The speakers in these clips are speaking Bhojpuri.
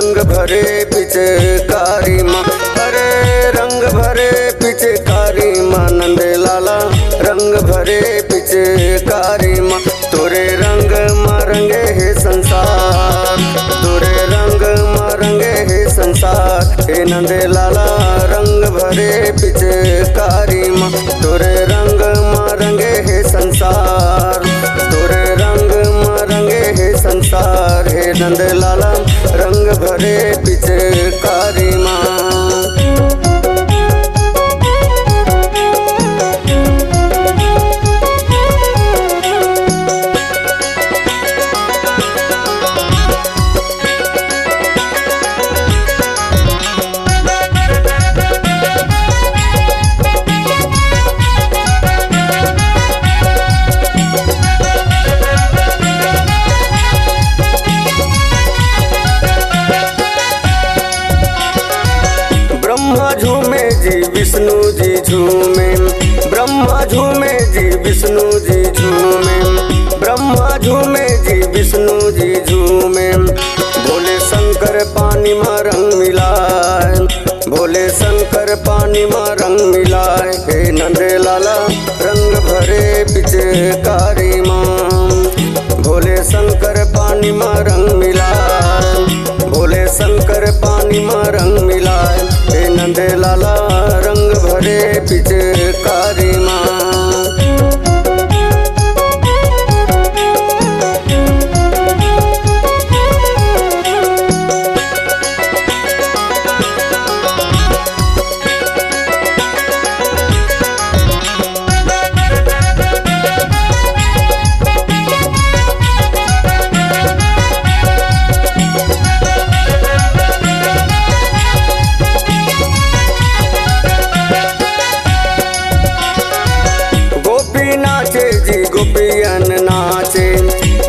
रंग भरे पिचकारी माँ, अरे रंग भरे पिचकारी माँ, नंद लाला रंग भरे पिचकारी माँ। तोरे रंग मारंगे है संसार, तोरे रंग मारंगे है संसार, हे नंद लाला रंग भरे पिचकारी माँ। तोरे रंग मारंगे है संसार, तोरे रंग मारंगे है संसार, हे नंद लाला रंग भरे पिचकारी माँ। ब्रह्मा झूमे जी विष्णु जी झूमे, ब्रह्मा झूमे जी विष्णु जी झूमे, ब्रह्मा झूमे जी विष्णु जी झूमे। भोले शंकर पानी में रंग मिलाए, भोले शंकर पानी में रंग मिलाए, हे नंद लाला रंग भरे पिचकारी माँ। भोले शंकर पानी में रंग मिलाए, भोले शंकर पानी में रंग मिलाए, हे नंद लाला रंग भरे पिचकारी माँ। गोपियन नाचे,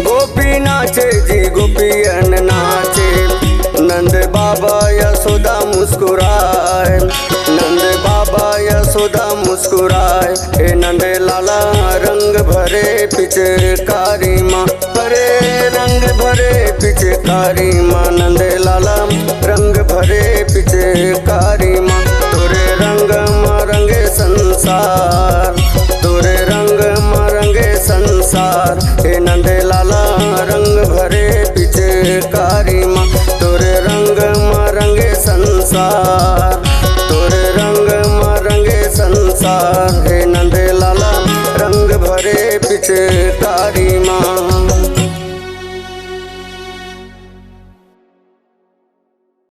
गोपी नाचे जी गोपियन नाचे, नंद बाबा यशोदा मुस्कुराए, नंद बाबा यशोदा मुस्कुराए, हे नंद लाला रंग भरे पिचकारी माँ, अरे रंग भरे पिचकारी माँ, नंद लाला रंग भरे पिचकारी माँ। तोरे रंग मारंगे संसार, तोरे रंग मारंगे संसार, हे नंद लाला रंग भरे पिचकारी माँ। तोरे रंग मारंगे संसार, तोरे रंग मारंगे संसार, हे